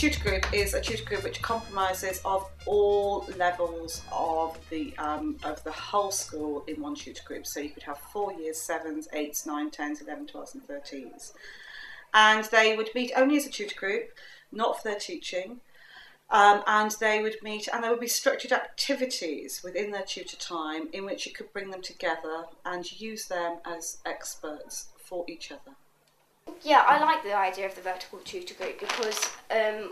tutor group is a tutor group which compromises of all levels of the whole school in one tutor group. So you could have 4 years, 7s, 8s, 9s, 10s, 11s, 12s and 13s. And they would meet only as a tutor group, not for their teaching. And they would meet, and there would be structured activities within their tutor time in which you could bring them together and use them as experts for each other. Yeah, I like the idea of the vertical tutor group because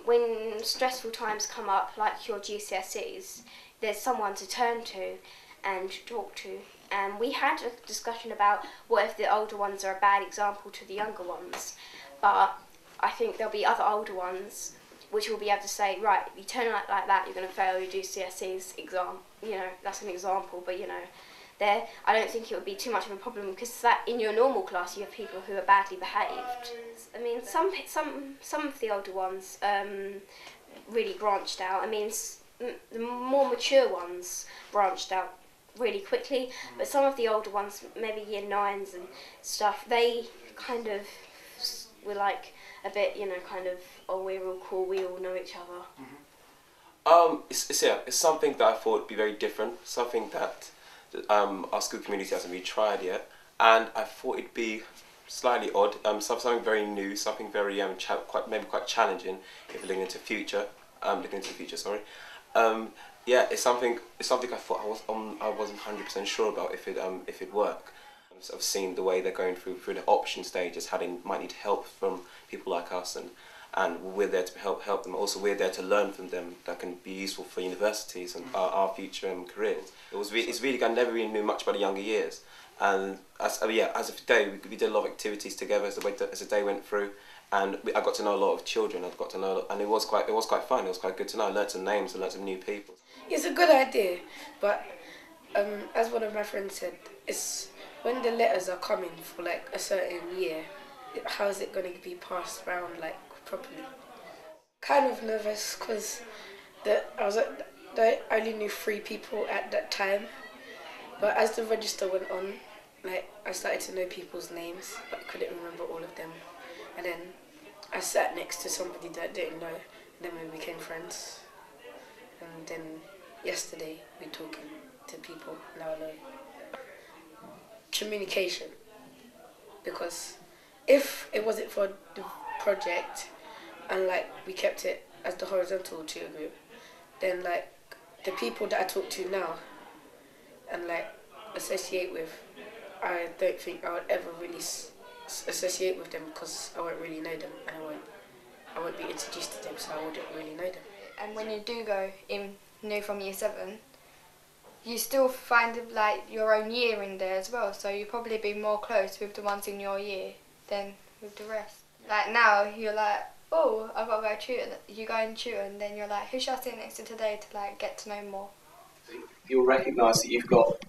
when stressful times come up, like your GCSEs, there's someone to turn to and talk to. And we had a discussion about what if the older ones are a bad example to the younger ones. But I think there'll be other older ones which will be able to say, right, if you turn out like that, you're going to fail your GCSEs exam. You know, that's an example, but you know, there, I don't think it would be too much of a problem because that in your normal class you have people who are badly behaved. I mean, some of the older ones really branched out. I mean, the more mature ones branched out really quickly, but some of the older ones, maybe year 9s and stuff, they kind of were like a bit, you know, kind of, oh, we're all cool, we all know each other. It's something that I thought would be very different, something that our school community hasn't really tried yet, and I thought it'd be slightly odd, something very new, something very quite challenging if looking into the future. Yeah, it's something I thought I wasn't 100% sure about if it'd work. I've seen the way they're going through the option stages, how they might need help from people like us, and we're there to help them. Also, we're there to learn from them that can be useful for universities and our future careers. It's really, I never really knew much about the younger years, and as of today, we did a lot of activities together as the day went through, and I got to know a lot of children. And it was quite fun. It was quite good to know. I learned some names and learned some new people. It's a good idea, but as one of my friends said, it's when the letters are coming for like a certain year, how is it going to be passed around like properly? Kind of nervous because I only knew 3 people at that time, but as the register went on, like I started to know people's names, but I couldn't remember all of them. And then I sat next to somebody that I didn't know, and then we became friends. And then yesterday we talking to people, now I know. Communication, because if it wasn't for the project and like we kept it as the horizontal tutor group, then like the people that I talk to now and like associate with, I don't think I would ever really associate with them because I won't really know them, and I won't be introduced to them, so I wouldn't really know them. And when you do go in new from year 7, you still find like your own year in there as well, so you probably be more close with the ones in your year than with the rest. Like now you're like, oh, I've got to go tutor. You go and tutor, and then you're like, who should I sit next to today to like get to know more? You'll recognise that you've got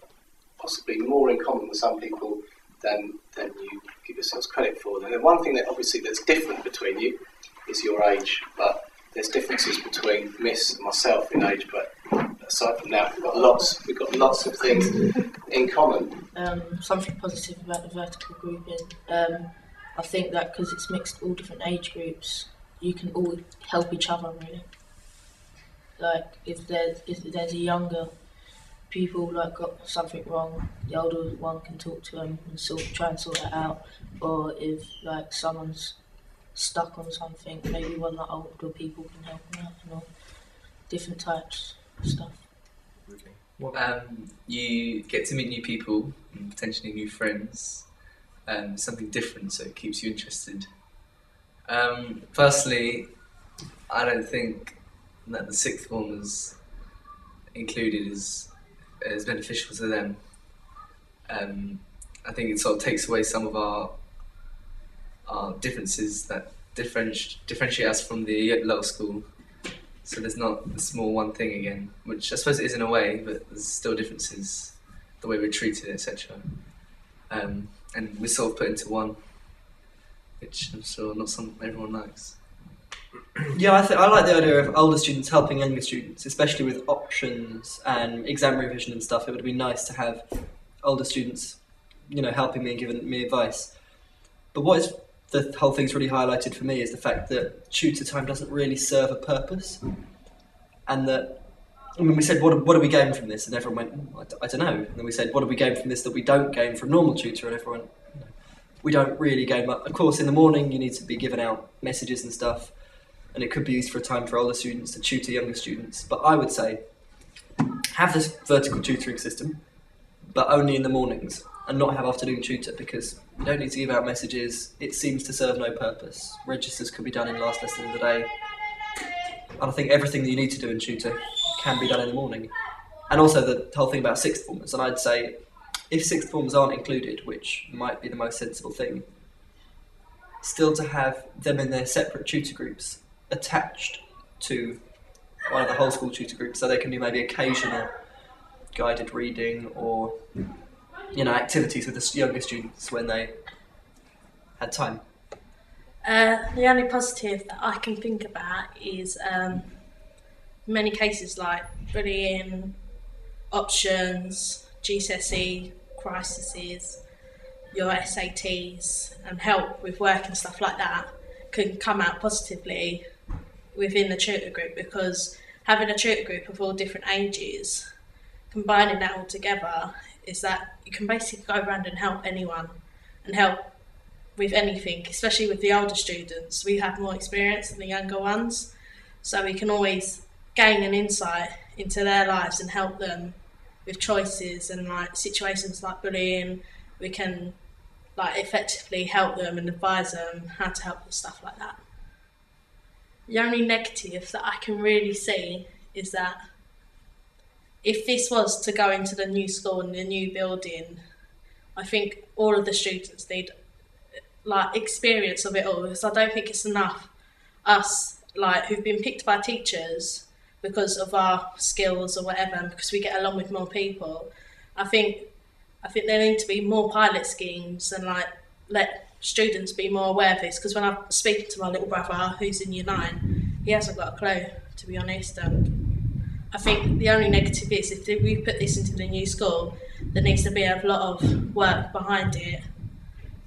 possibly more in common with some people than you give yourselves credit for. And the one thing that obviously that's different between you is your age, but there's differences between Miss and myself in age, but aside from that, we've got lots of things in common. Something positive about the vertical grouping. I think that because it's mixed all different age groups, you can all help each other really. Like if there's a younger people like got something wrong, the older one can talk to them and try and sort it out. Or if like someone's stuck on something, maybe one of the older people can help them out and all different types of stuff. Okay. You get to meet new people and potentially new friends, something different, so it keeps you interested. Firstly, I don't think that the sixth formers included is beneficial to them. I think it sort of takes away some of our differences that differentiate us from the lower school. So there's not the small one thing again, which I suppose it is in a way, but there's still differences, the way we're treated, etc. And we're sort of put into one, which I'm sure not everyone likes. Yeah, I like the idea of older students helping younger students, especially with options and exam revision and stuff. It would be nice to have older students, helping me and giving me advice. But what is the whole thing's really highlighted for me is the fact that tutor time doesn't really serve a purpose, and that when we said, what do we gain from this? And everyone went, I don't know. And then we said, what do we gain from this that we don't gain from normal tutor? And everyone went, no, we don't really gain much. Of course, in the morning, you need to be giving out messages and stuff, and it could be used for a time for older students to tutor younger students. But I would say, have this vertical tutoring system, but only in the mornings, and not have afternoon tutor, because you don't need to give out messages. It seems to serve no purpose. Registers could be done in last lesson of the day. And I think everything that you need to do in tutor can be done in the morning. And also the whole thing about sixth formers, and I'd say if sixth formers aren't included, which might be the most sensible thing, still to have them in their separate tutor groups attached to one of the whole school tutor groups, so they can do maybe occasional guided reading or activities with the younger students when they had time. The only positive that I can think about is many cases like bullying, options, GCSE, crises, your SATs, and help with work and stuff like that can come out positively within the tutor group, because having a tutor group of all different ages, combining that all together, is that you can basically go around and help anyone and help with anything, especially with the older students. We have more experience than the younger ones, so we can always gain an insight into their lives and help them with choices and like situations like bullying. We can like effectively help them and advise them how to help with stuff like that. The only negative that I can really see is that if this was to go into the new school and the new building, I think all of the students need like experience of it all, because I don't think it's enough us like who've been picked by teachers because of our skills or whatever, and because we get along with more people. I think there need to be more pilot schemes and like let students be more aware of this, because when I'm speaking to my little brother who's in year 9, he hasn't got a clue, to be honest. And I think the only negative is if we put this into the new school, there needs to be a lot of work behind it,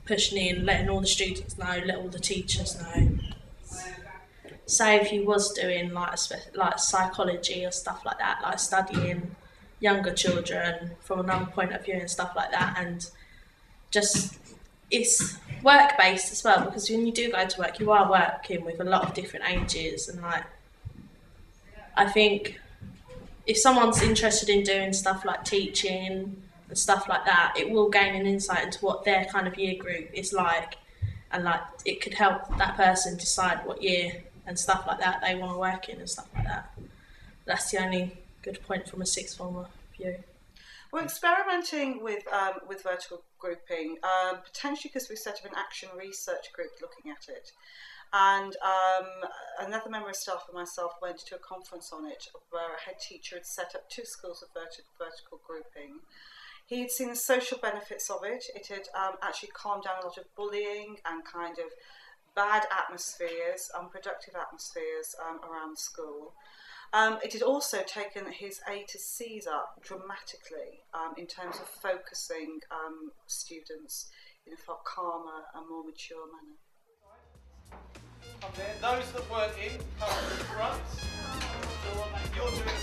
pushing in, letting all the students know, let all the teachers know. Say if you was doing like psychology or stuff like that, like studying younger children from another point of view and stuff like that, and just it's work based as well, because when you do go to work, you are working with a lot of different ages, and like I think if someone's interested in doing stuff like teaching and stuff like that, it will gain an insight into what their kind of year group is like, and like it could help that person decide what year and stuff like that they want to work in and stuff like that. That's the only good point from a sixth former view. We're experimenting with vertical grouping, potentially because we set up an action research group looking at it. And another member of staff and myself went to a conference on it where a head teacher had set up 2 schools of vertical grouping. He'd seen the social benefits of it. It had actually calmed down a lot of bullying and kind of bad atmospheres, unproductive atmospheres around the school. It had also taken his A to C's up dramatically in terms of focusing students in a far calmer and more mature manner. Those that weren't in, come to the front. You're doing